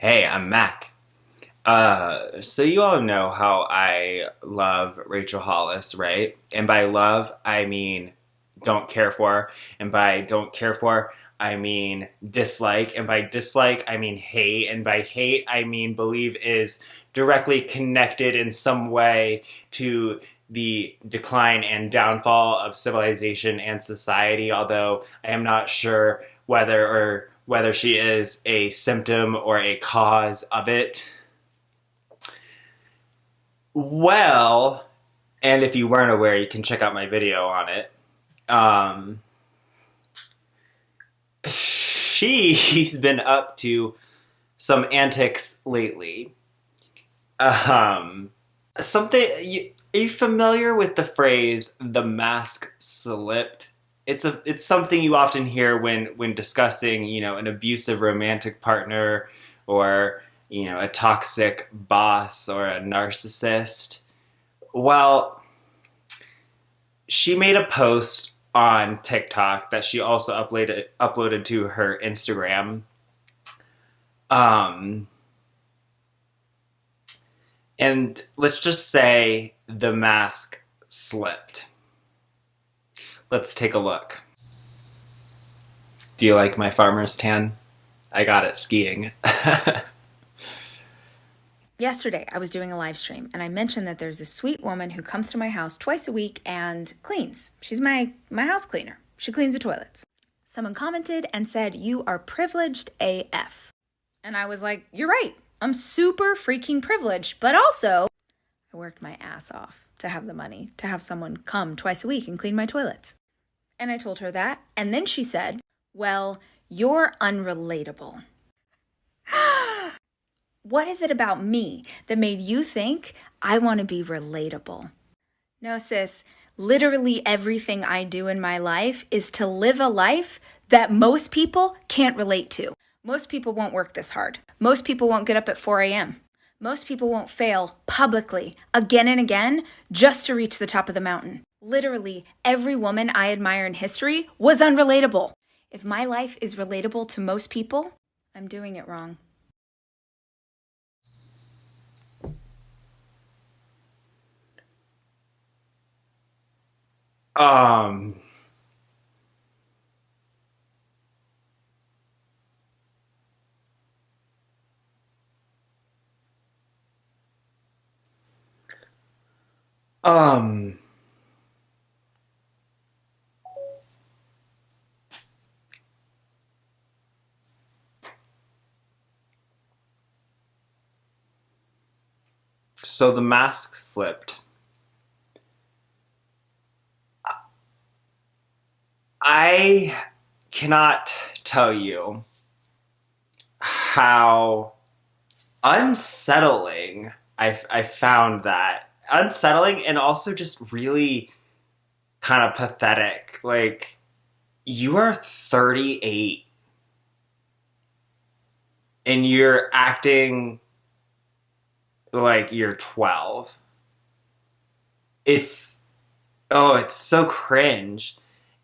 Hey, I'm Mack. So you all know how I love Rachel Hollis, right? And by love, I mean don't care for. And by don't care for, I mean dislike. And by dislike, I mean hate. And by hate, I mean believe is directly connected in some way to the decline and downfall of civilization and society, although I am not sure whether she is a symptom or a cause of it. Well, and if you weren't aware, you can check out my video on it. Um, she's been up to some antics lately. Um, are you familiar with the phrase "the mask slipped"? It's something you often hear when discussing an abusive romantic partner or a toxic boss or a narcissist. Well, she made a post on TikTok that she also uploaded to her Instagram. Um, and let's just say the mask slipped. Let's take a look. Do you like my farmer's tan? I got it skiing. Yesterday, I was doing a live stream and I mentioned that there's a sweet woman who comes to my house twice a week and cleans. She's my house cleaner. She cleans the toilets. Someone commented and said, "You are privileged AF." And I was like, "You're right. I'm super freaking privileged, but also I worked my ass off to have the money to have someone come twice a week and clean my toilets." And I told her that. And then she said, "Well, you're unrelatable." What is it about me that made you think I want to be relatable? No, sis, literally everything I do in my life is to live a life that most people can't relate to. Most people won't work this hard. Most people won't get up at 4 a.m. Most people won't fail publicly again and again just to reach the top of the mountain. Literally every woman I admire in history was unrelatable. If my life is relatable to most people, I'm doing it wrong. Um, um, so the mask slipped. I cannot tell you how unsettling I found that. Unsettling and also just really kind of pathetic. Like, you are 38 and you're acting like you're 12. It's, oh, it's so cringe.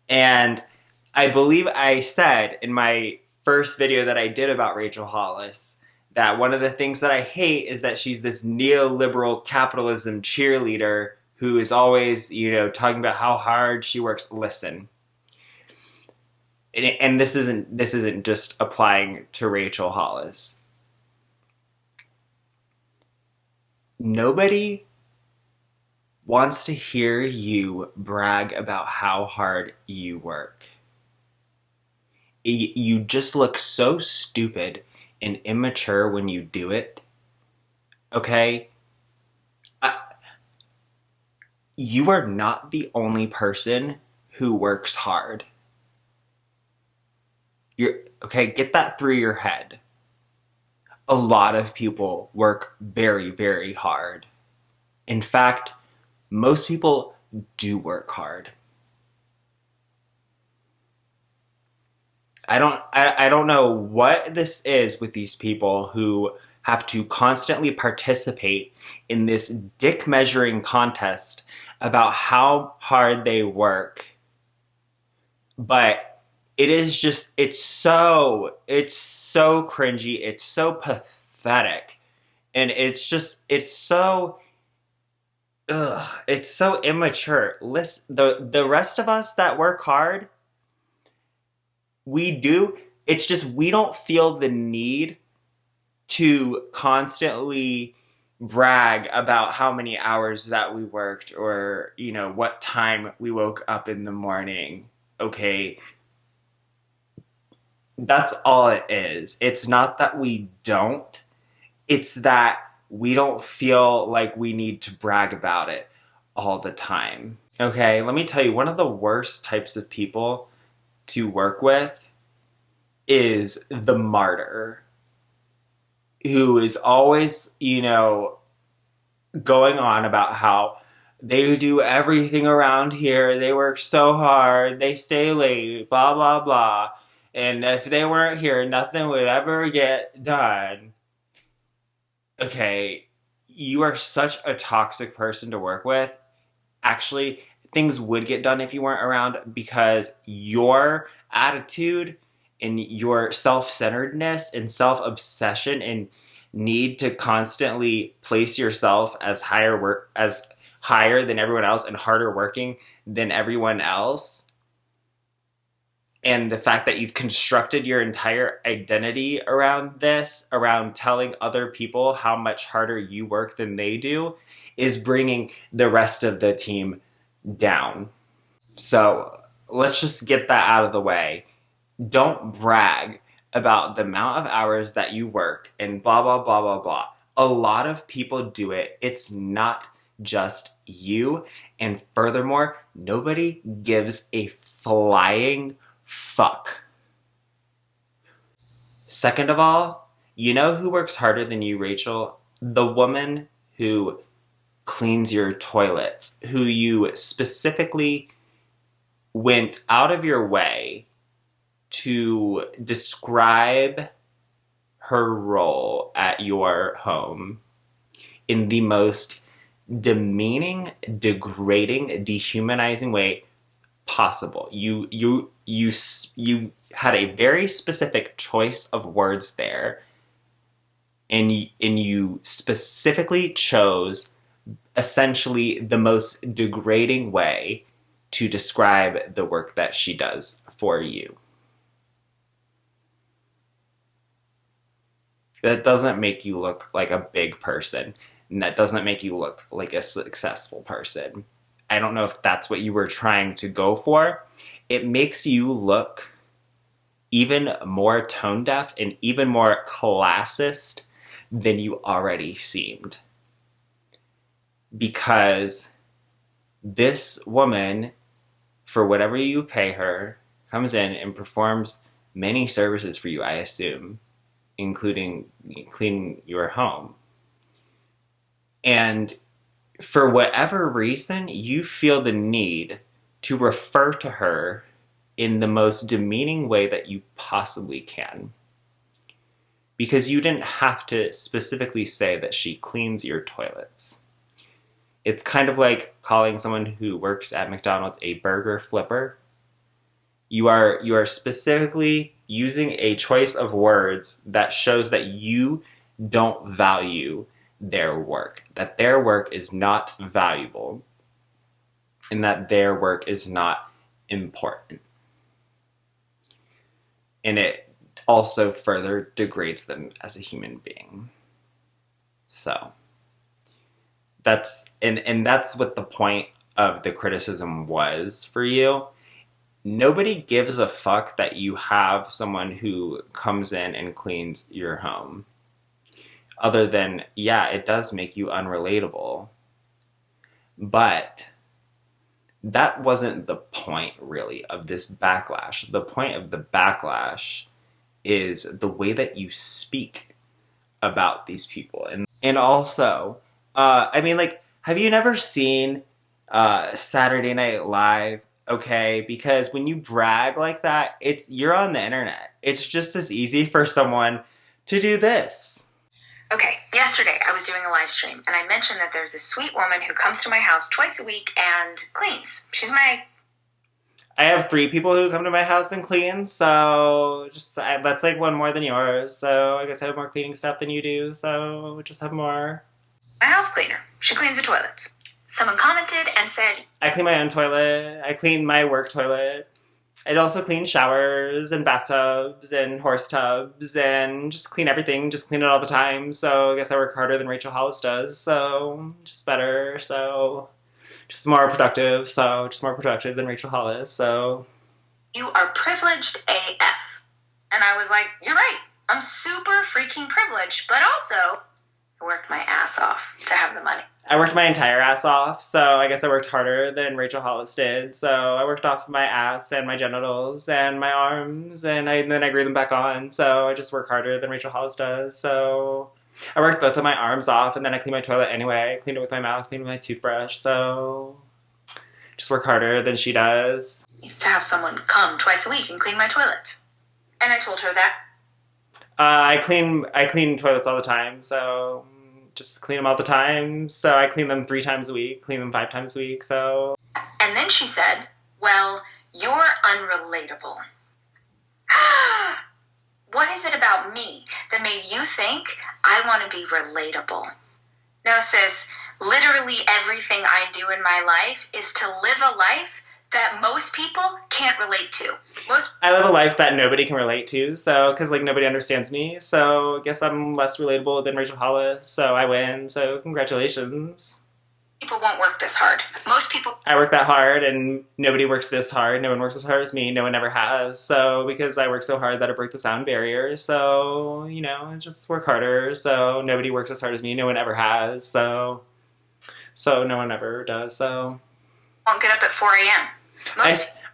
And I believe I said in my first video that I did about Rachel Hollis that one of the things that I hate is that she's this neoliberal capitalism cheerleader who is always, talking about how hard she works. Listen, and this isn't just applying to Rachel Hollis. Nobody wants to hear you brag about how hard you work. You just look so stupid and immature when you do it. Okay? I, you are not the only person who works hard. You're okay, get that through your head. A lot of people work very, very hard. In fact, most people do work hard. I don't know what this is with these people who have to constantly participate in this dick measuring contest about how hard they work. But it's so cringy, it's so pathetic pathetic. And it's so, it's so immature. Listen, the rest of us that work hard, we do. It's just we don't feel the need to constantly brag about how many hours that we worked, or, what time we woke up in the morning. Okay, that's all it is. It's not that we don't, it's that we don't feel like we need to brag about it all the time. Okay, let me tell you, one of the worst types of people to work with is the martyr, who is always, going on about how they do everything around here. They work so hard. They stay late, blah, blah, blah. And if they weren't here, nothing would ever get done. Okay, you are such a toxic person to work with. Actually, things would get done if you weren't around, because your attitude and your self-centeredness and self-obsession and need to constantly place yourself as higher than everyone else and harder working than everyone else, and the fact that you've constructed your entire identity around this, around telling other people how much harder you work than they do, is bringing the rest of the team down. So let's just get that out of the way. Don't brag about the amount of hours that you work and blah, blah, blah, blah, blah. A lot of people do it. It's not just you. And furthermore, nobody gives a flying fuck. Second of all, you know who works harder than you, Rachel? The woman who cleans your toilets, who you specifically went out of your way to describe her role at your home in the most demeaning, degrading, dehumanizing way possible. You had a very specific choice of words there, and you specifically chose essentially the most degrading way to describe the work that she does for you. That doesn't make you look like a big person, and that doesn't make you look like a successful person. I don't know if that's what you were trying to go for. It makes you look even more tone deaf and even more classist than you already seemed. Because this woman, for whatever you pay her, comes in and performs many services for you, I assume, including cleaning your home. And for whatever reason, you feel the need to refer to her in the most demeaning way that you possibly can. Because you didn't have to specifically say that she cleans your toilets. It's kind of like calling someone who works at McDonald's a burger flipper. You are specifically using a choice of words that shows that you don't value their work, that their work is not valuable, and that their work is not important. And it also further degrades them as a human being. So that's what the point of the criticism was for you. Nobody gives a fuck that you have someone who comes in and cleans your home. Other than, yeah, it does make you unrelatable. But that wasn't the point, really, of this backlash. The point of the backlash is the way that you speak about these people. And also, have you never seen Saturday Night Live? Okay, because when you brag like that, you're on the internet. It's just as easy for someone to do this. Okay, yesterday I was doing a live stream, and I mentioned that there's a sweet woman who comes to my house twice a week and cleans. She's my I have 3 people who come to my house and clean, so that's like one more than yours. So I guess I have more cleaning stuff than you do, so just have more. My house cleaner. She cleans the toilets. Someone commented and said, I clean my own toilet. I clean my work toilet. I also clean showers and bathtubs and horse tubs and just clean everything, just clean it all the time. So I guess I work harder than Rachel Hollis does, so just better, so just more productive, so just more productive than Rachel Hollis, so. You are privileged AF. And I was like, you're right. I'm super freaking privileged, but also I worked my ass off to have the money. I worked my entire ass off, so I guess I worked harder than Rachel Hollis did. So I worked off my ass and my genitals and my arms, and then I grew them back on. So I just work harder than Rachel Hollis does. So I worked both of my arms off, and then I cleaned my toilet anyway. I cleaned it with my mouth, cleaned it with my toothbrush. So just work harder than she does. To have someone come twice a week and clean my toilets. And I told her that. I clean toilets all the time, so just clean them all the time. So I clean them 3 times a week, clean them 5 times a week, so. And then she said, well, you're unrelatable. What is it about me that made you think I want to be relatable? No, sis, literally everything I do in my life is to live a life that most people can't relate to. I live a life that nobody can relate to, so, because, like, nobody understands me, so I guess I'm less relatable than Rachel Hollis, so I win, so congratulations. People won't work this hard. Most people... I work that hard, and nobody works this hard. No one works as hard as me. No one ever has, so, because I work so hard that I break the sound barrier, so, you know, just work harder, so nobody works as hard as me. No one ever has, so no one ever does, so... Won't get up at 4 a.m.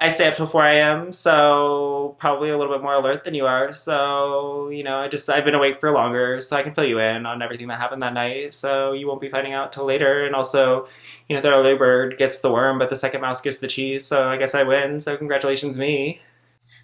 I stay up till 4 a.m., so probably a little bit more alert than you are. So, you know, I've been awake for longer, so I can fill you in on everything that happened that night. So you won't be finding out till later. And also, you know, the early bird gets the worm, but the second mouse gets the cheese. So I guess I win. So congratulations, me.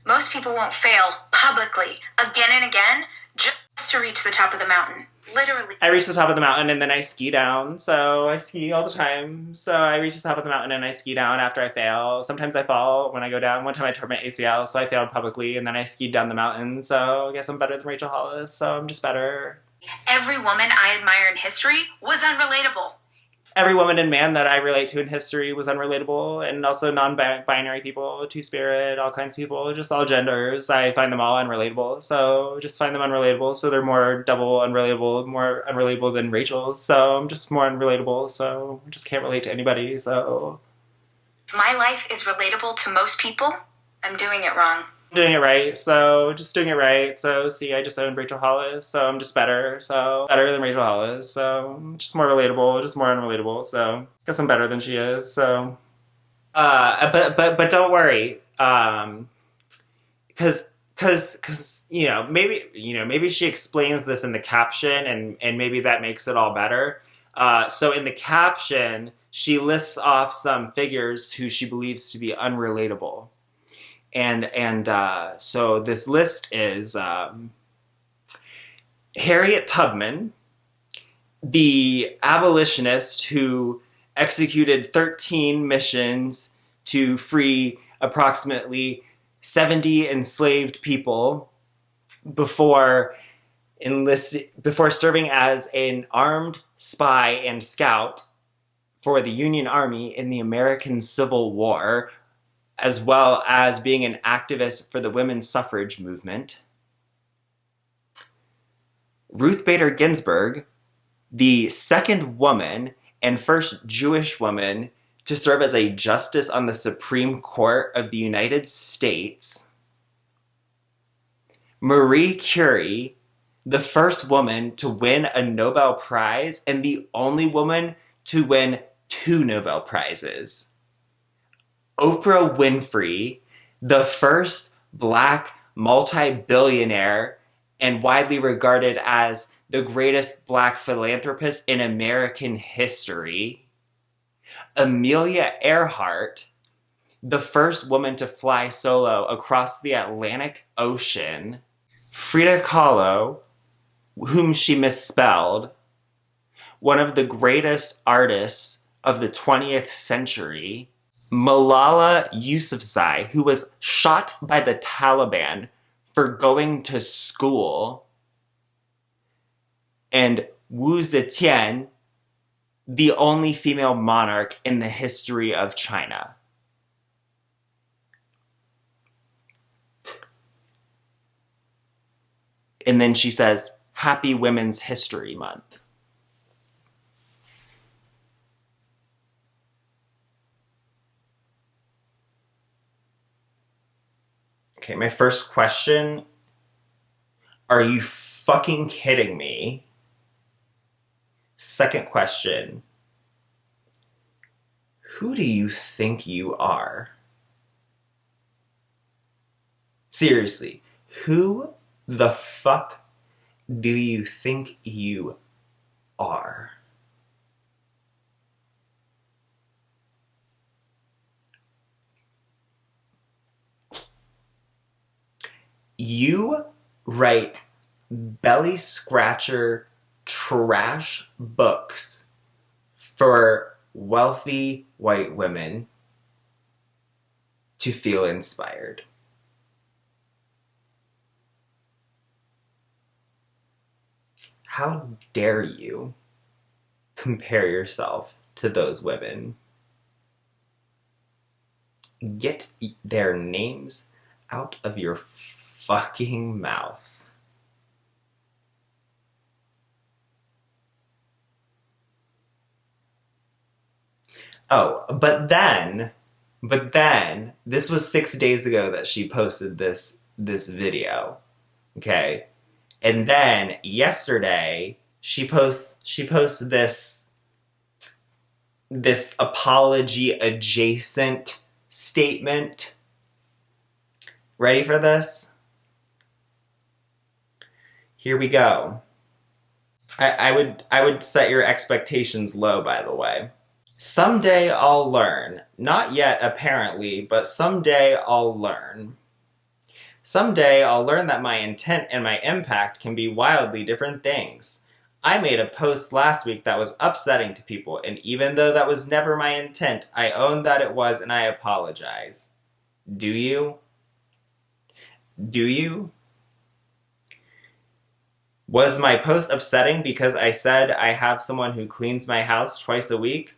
Most people won't fail publicly again and again just to reach the top of the mountain. Literally. I reach the top of the mountain and then I ski down. So I ski all the time. So I reach the top of the mountain and I ski down after I fail. Sometimes I fall when I go down. One time I tore my ACL, so I failed publicly and then I skied down the mountain. So I guess I'm better than Rachel Hollis. So I'm just better. Every woman I admire in history was unrelatable. Every woman and man that I relate to in history was unrelatable, and also non-binary people, two-spirit, all kinds of people, just all genders. I find them all unrelatable, so just find them unrelatable, so they're more double unrelatable, more unrelatable than Rachel, so I'm just more unrelatable, so I just can't relate to anybody, so... If my life is relatable to most people, I'm doing it wrong. Doing it right, so just doing it right. So see, I just owned Rachel Hollis, so I'm just better, so better than Rachel Hollis, so just more relatable, just more unrelatable, so guess I'm better than she is, so but don't worry, cause maybe she explains this in the caption and maybe that makes it all better. So in the caption, she lists off some figures who she believes to be unrelatable. And so this list is Harriet Tubman, the abolitionist who executed 13 missions to free approximately 70 enslaved people before serving as an armed spy and scout for the Union Army in the American Civil War, as well as being an activist for the women's suffrage movement. Ruth Bader Ginsburg, the second woman and first Jewish woman to serve as a justice on the Supreme Court of the United States. Marie Curie, the first woman to win a Nobel Prize and the only woman to win 2 Nobel Prizes. Oprah Winfrey, the first Black multi-billionaire and widely regarded as the greatest Black philanthropist in American history. Amelia Earhart, the first woman to fly solo across the Atlantic Ocean. Frida Kahlo, whom she misspelled, one of the greatest artists of the 20th century. Malala Yousafzai, who was shot by the Taliban for going to school, and Wu Zetian, the only female monarch in the history of China. And then she says, Happy Women's History Month. Okay, my first question, are you fucking kidding me? Second question, who do you think you are? Seriously, who the fuck do you think you are? You write belly scratcher trash books for wealthy white women to feel inspired. How dare you compare yourself to those women? Get their names out of your fucking mouth. Oh, but then, this was 6 days ago that she posted this video, okay? And then yesterday, she posts this apology adjacent statement. Ready for this? Here we go. I would set your expectations low, by the way. Someday I'll learn. Not yet, apparently, but someday I'll learn. Someday I'll learn that my intent and my impact can be wildly different things. I made a post last week that was upsetting to people, and even though that was never my intent, I own that it was and I apologize. Do you? Do you? Was my post upsetting because I said I have someone who cleans my house twice a week?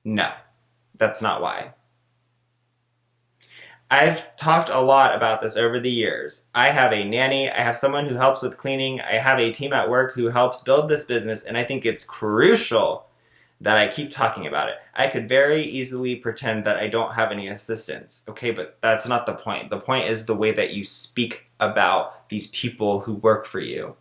No, that's not why. I've talked a lot about this over the years. I have a nanny, I have someone who helps with cleaning, I have a team at work who helps build this business, and I think it's crucial that I keep talking about it. I could very easily pretend that I don't have any assistants, okay, but that's not the point. The point is the way that you speak about these people who work for you.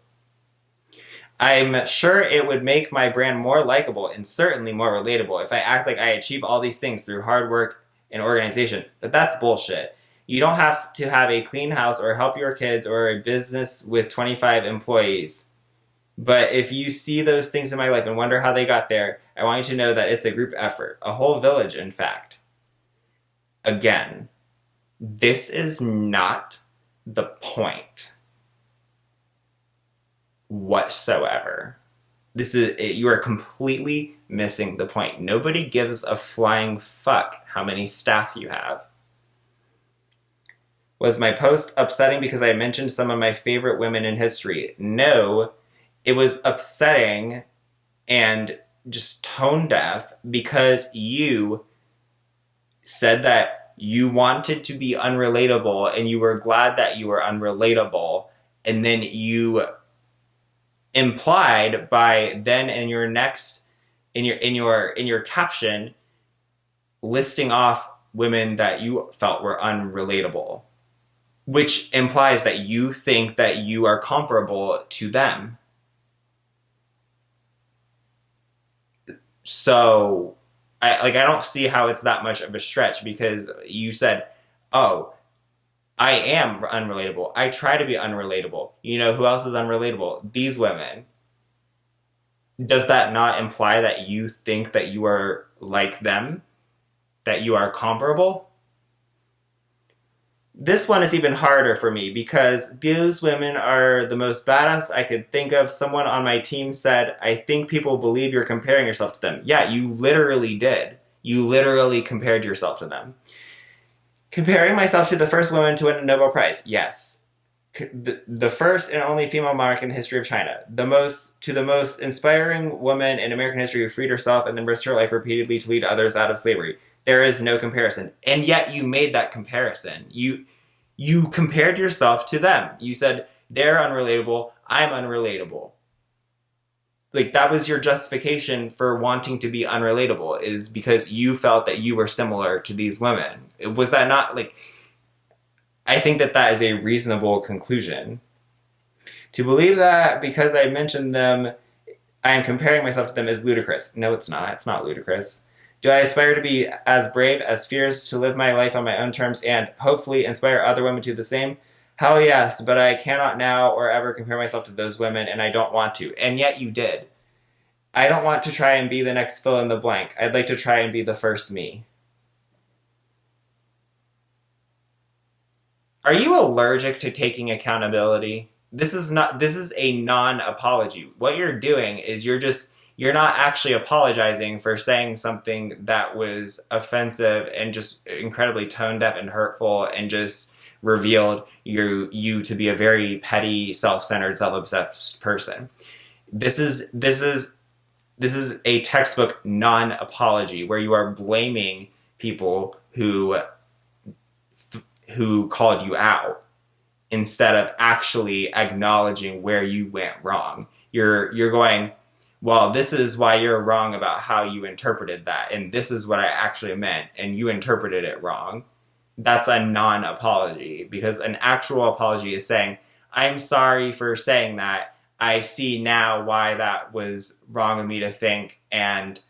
I'm sure it would make my brand more likable and certainly more relatable if I act like I achieve all these things through hard work and organization, but that's bullshit. You don't have to have a clean house or help your kids or a business with 25 employees. But if you see those things in my life and wonder how they got there, I want you to know that it's a group effort, a whole village, in fact. Again, this is not the point whatsoever. You are completely missing the point. Nobody gives a flying fuck how many staff you have. Was my post upsetting because I mentioned some of my favorite women in history? No, it was upsetting and just tone deaf because you said that you wanted to be unrelatable and you were glad that you were unrelatable, and then you implied by then in your caption listing off women that you felt were unrelatable, which implies that you think that you are comparable to them. So I don't see how it's that much of a stretch, because you said, oh, I am unrelatable. I try to be unrelatable. You know who else is unrelatable? These women. Does that not imply that you think that you are like them? That you are comparable? This one is even harder for me because those women are the most badass I could think of. Someone on my team said, I think people believe you're comparing yourself to them. Yeah, you literally did. You literally compared yourself to them. Comparing myself to the first woman to win a Nobel Prize. Yes. The first and only female monarch in the history of China. The most inspiring woman in American history who freed herself and then risked her life repeatedly to lead others out of slavery. There is no comparison. And yet you made that comparison. You compared yourself to them. You said, they're unrelatable, I'm unrelatable. Like, that was your justification for wanting to be unrelatable, is because you felt that you were similar to these women. Was that not, like... I think that is a reasonable conclusion. To believe that because I mentioned them, I am comparing myself to them is ludicrous. No, it's not. It's not ludicrous. Do I aspire to be as brave, as fierce, to live my life on my own terms, and hopefully inspire other women to do the same? Hell yes, but I cannot now or ever compare myself to those women, and I don't want to. And yet you did. I don't want to try and be the next fill in the blank. I'd like to try and be the first me. Are you allergic to taking accountability? This is a non-apology. What you're doing is you're not actually apologizing for saying something that was offensive and just incredibly tone deaf and hurtful and just revealed you to be a very petty, self-centered, self-obsessed person. This is a textbook non-apology where you are blaming people who called you out instead of actually acknowledging where you went wrong. You're going, well, this is why you're wrong about how you interpreted that, and this is what I actually meant, and you interpreted it wrong. That's a non-apology, because an actual apology is saying, I'm sorry for saying that. I see now why that was wrong of me to think, and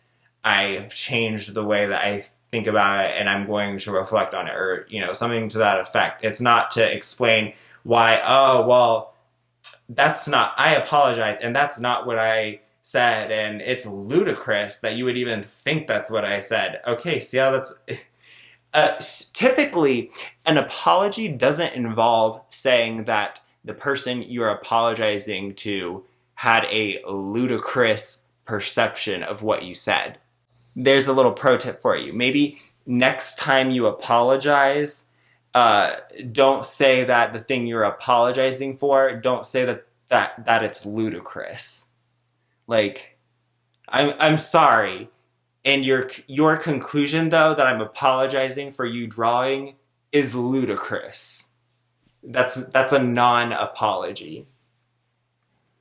I've changed the way that I think about it, and I'm going to reflect on it, or, something to that effect. It's not to explain why, oh, well, I apologize, and that's not what I said, and it's ludicrous that you would even think that's what I said. Okay, see how that's... typically, an apology doesn't involve saying that the person you're apologizing to had a ludicrous perception of what you said. There's a little pro tip for you. Maybe next time you apologize, don't say that the thing you're apologizing for, don't say that it's ludicrous. Like, I'm sorry. And your conclusion, though, that I'm apologizing for you drawing is ludicrous. That's a non-apology.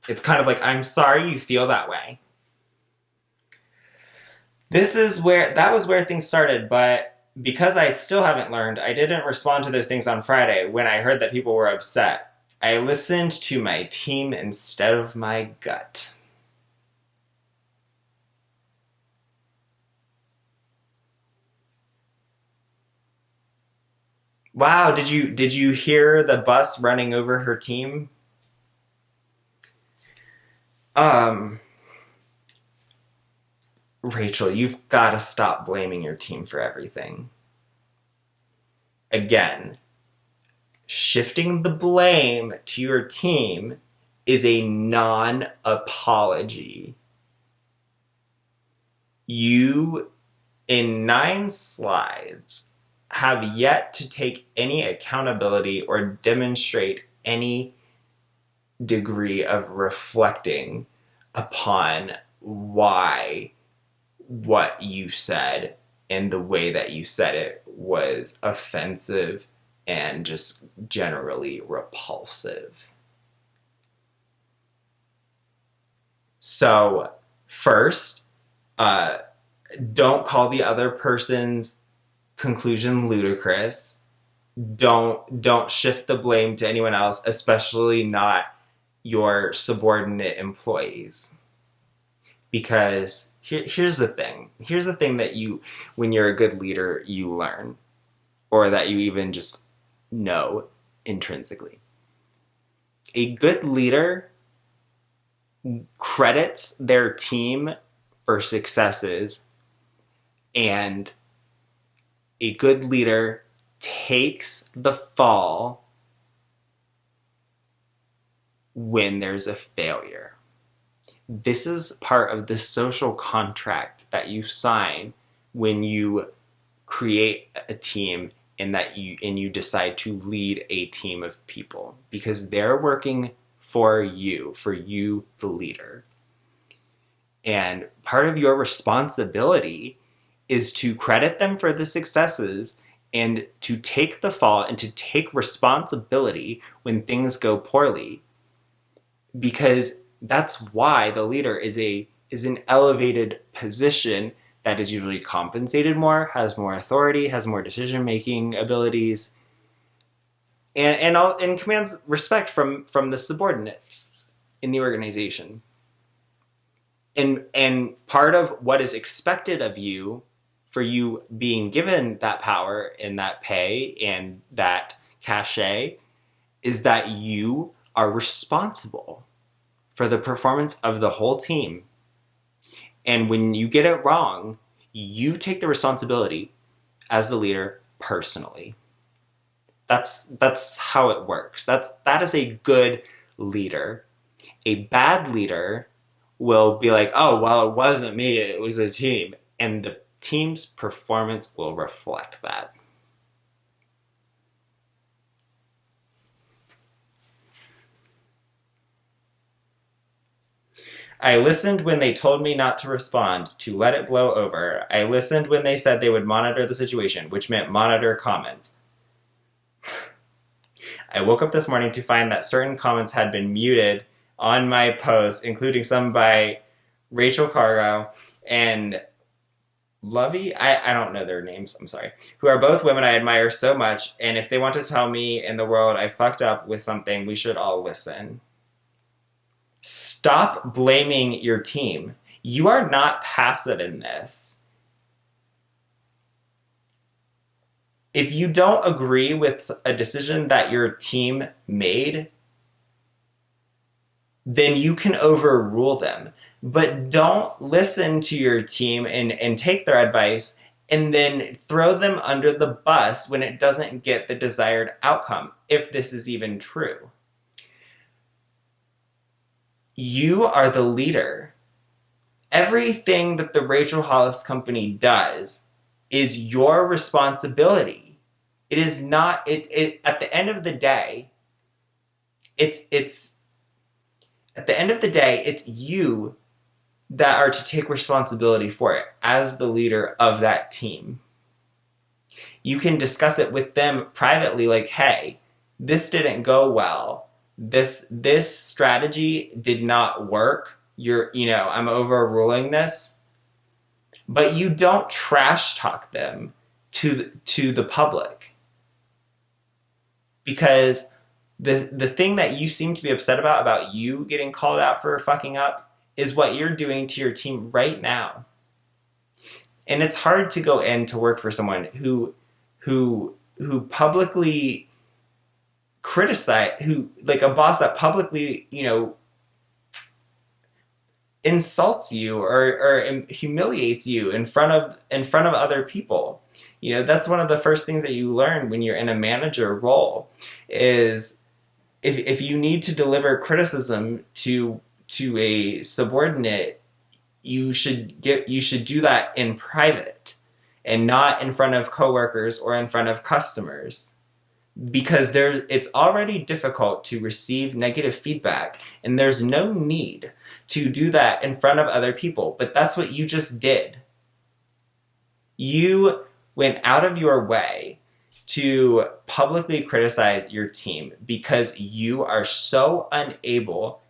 It's kind of like, I'm sorry you feel that way. That was where things started, but because I still haven't learned, I didn't respond to those things on Friday when I heard that people were upset. I listened to my team instead of my gut. Wow, did you hear the bus running over her team? Rachel, you've got to stop blaming your team for everything. Again, shifting the blame to your team is a non-apology. You, in 9 slides, have yet to take any accountability or demonstrate any degree of reflecting upon why what you said and the way that you said it was offensive and just generally repulsive. So, first, don't call the other person's conclusion ludicrous. Don't shift the blame to anyone else, especially not your subordinate employees. Because here's the thing. Here's the thing that when you're a good leader, you learn. Or that you even just know intrinsically. A good leader credits their team for successes, and a good leader takes the fall when there's a failure. This is part of the social contract that you sign when you create a team and you decide to lead a team of people, because they're working for you, the leader. And part of your responsibility is to credit them for the successes and to take the fall and to take responsibility when things go poorly. Because that's why the leader is an elevated position that is usually compensated more, has more authority, has more decision-making abilities, and commands respect from the subordinates in the organization. And part of what is expected of you, for you being given that power and that pay and that cachet, is that you are responsible for the performance of the whole team. And when you get it wrong, you take the responsibility as the leader personally. That's how it works. That is a good leader. A bad leader will be like, oh, well, it wasn't me, it was the team. And the team's performance will reflect that. I listened when they told me not to respond, to let it blow over. I listened when they said they would monitor the situation, which meant monitor comments. I woke up this morning to find that certain comments had been muted on my posts, including some by Rachel Cargo and Lovey, I don't know their names, I'm sorry, who are both women I admire so much, and if they want to tell me and the world I fucked up with something, we should all listen. Stop blaming your team. You are not passive in this. If you don't agree with a decision that your team made, then you can overrule them. But don't listen to your team and take their advice and then throw them under the bus when it doesn't get the desired outcome, if this is even true. You are the leader. Everything that the Rachel Hollis company does is your responsibility. It is not, at the end of the day, it's you that are to take responsibility for it as the leader of that team. You can discuss it with them privately, like, hey, this didn't go well. This strategy did not work. I'm overruling this. But you don't trash talk them to the public. Because the thing that you seem to be upset about you getting called out for fucking up, is what you're doing to your team right now. And it's hard to go in to work for someone who publicly like a boss that publicly, insults you or humiliates you in front of other people. That's one of the first things that you learn when you're in a manager role, is if you need to deliver criticism to a subordinate, you should do that in private and not in front of coworkers or in front of customers, because it's already difficult to receive negative feedback, and there's no need to do that in front of other people. But that's what you just did. You went out of your way to publicly criticize your team because you are so unable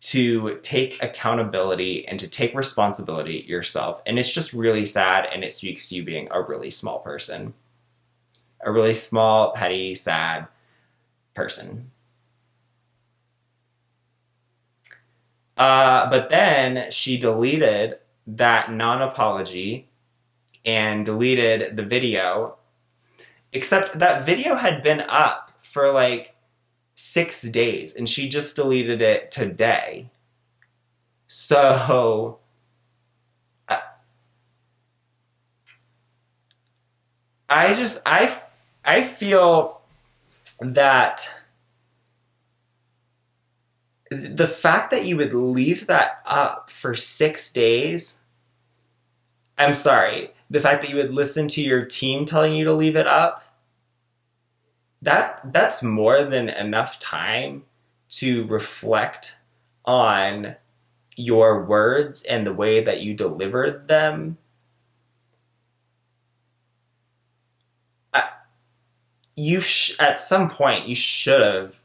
to take accountability and to take responsibility yourself. And it's just really sad, and it speaks to you being a really small person. A really small, petty, sad person. But then she deleted that non-apology and deleted the video, except that video had been up for like 6 days, and she just deleted it today. So I feel that the fact that you would leave that up for 6 days, I'm sorry, the fact that you would listen to your team telling you to leave it up, that's more than enough time to reflect on your words and the way that you delivered them. At some point you should have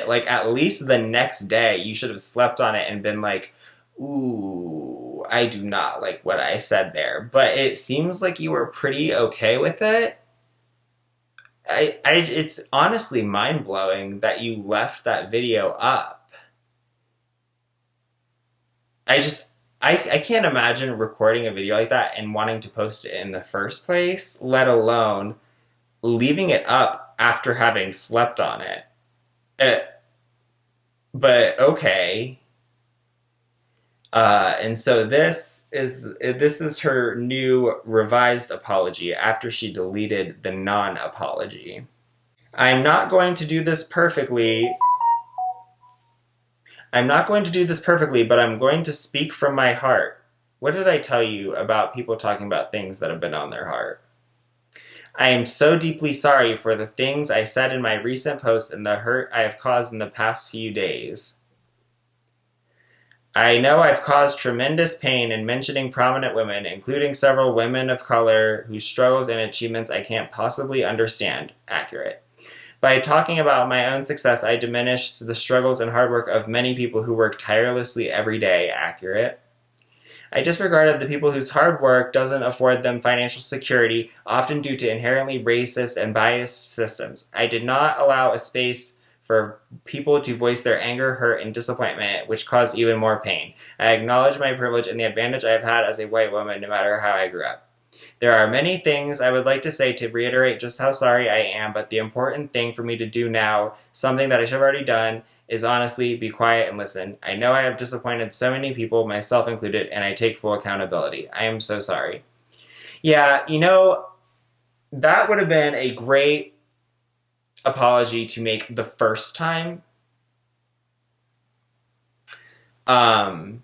like at least the next day you should have slept on it and been like, ooh, I do not like what I said there. But it seems like you were pretty okay with it. It's honestly mind blowing that you left that video up. I just, I can't imagine recording a video like that and wanting to post it in the first place, let alone leaving it up after having slept on it. But okay. And so this is her new revised apology after she deleted the non-apology. I'm not going to do this perfectly. But I'm going to speak from my heart. What did I tell you about people talking about things that have been on their heart? I am so deeply sorry for the things I said in my recent posts and the hurt I have caused in the past few days. I know I've caused tremendous pain in mentioning prominent women, including several women of color whose struggles and achievements I can't possibly understand. Accurate. By talking about my own success, I diminished the struggles and hard work of many people who work tirelessly every day. Accurate. I disregarded the people whose hard work doesn't afford them financial security, often due to inherently racist and biased systems. I did not allow a space for people to voice their anger, hurt, and disappointment, which caused even more pain. I acknowledge my privilege and the advantage I have had as a white woman, no matter how I grew up. There are many things I would like to say to reiterate just how sorry I am, but the important thing for me to do now, something that I should have already done, is honestly be quiet and listen. I know I have disappointed so many people, myself included, and I take full accountability. I am so sorry. Yeah, that would have been a great apology to make the first time. The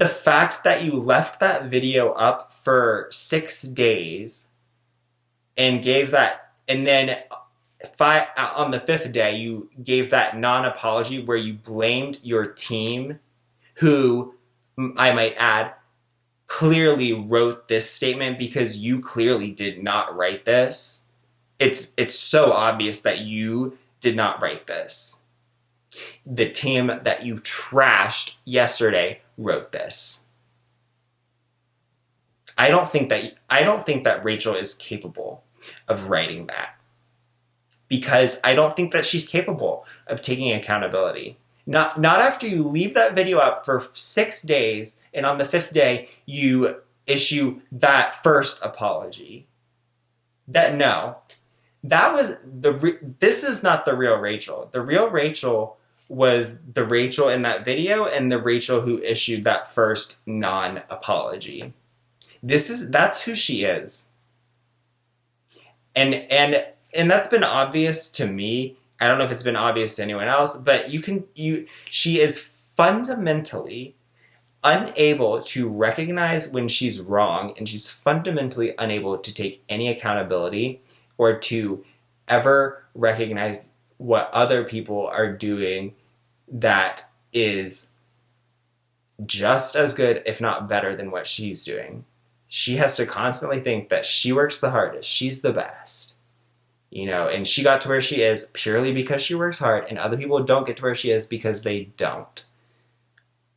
fact that you left that video up for 6 days and gave that, and then on the 5th day you gave that non-apology where you blamed your team, who, I might add, clearly wrote this statement because you clearly did not write this. It's so obvious that you did not write this. The team that you trashed yesterday wrote this. I don't think that Rachel is capable of writing that, because I don't think that she's capable of taking accountability. Not after you leave that video up for 6 days and on the 5th day you issue that first apology. This is not the real Rachel. The real Rachel was the Rachel in that video and the Rachel who issued that first non-apology. That's who she is. And that's been obvious to me. I don't know if it's been obvious to anyone else, but she is fundamentally unable to recognize when she's wrong, and she's fundamentally unable to take any accountability or to ever recognize what other people are doing that is just as good, if not better, than what she's doing. She has to constantly think that she works the hardest, she's the best, and she got to where she is purely because she works hard, and other people don't get to where she is because they don't.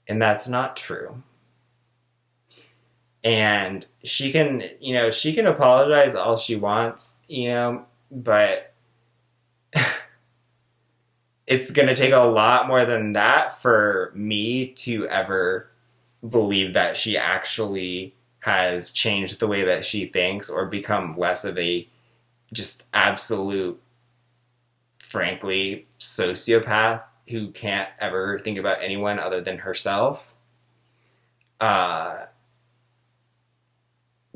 And that's not true. And she can apologize all she wants, but it's going to take a lot more than that for me to ever believe that she actually has changed the way that she thinks or become less of a just absolute, frankly, sociopath who can't ever think about anyone other than herself.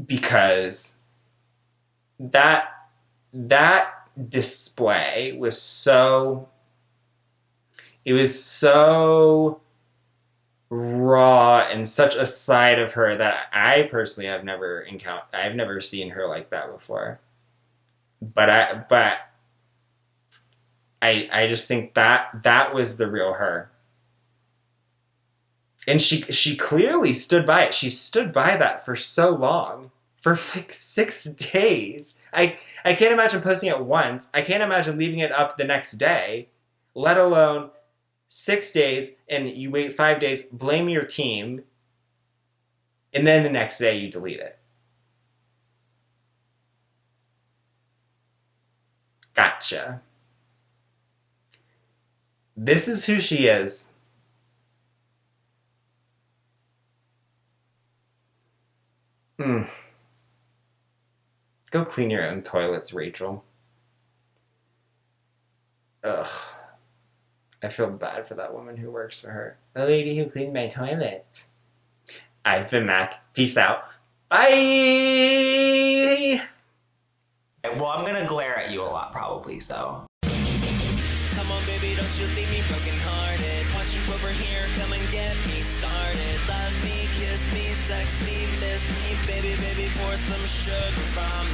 Because that display was so raw and and such a side of her that I personally have never encountered. I've never seen her like that before. But I just think that was the real her. And she clearly stood by it. She stood by that for so long. For like 6 days. I can't imagine posting it once. I can't imagine leaving it up the next day. Let alone 6 days, and you wait 5 days, blame your team, and then the next day you delete it. Gotcha. This is who she is. Go clean your own toilets, Rachel. Ugh. I feel bad for that woman who works for her. The lady who cleaned my toilet. I've been Mac. Peace out. Bye! Well, I'm gonna glare at you a lot, probably, so. Come on, baby, don't you leave me broken-hearted. Want you over here, come and get me started. Love me, kiss me, sex me, miss me. Baby, baby, pour some sugar from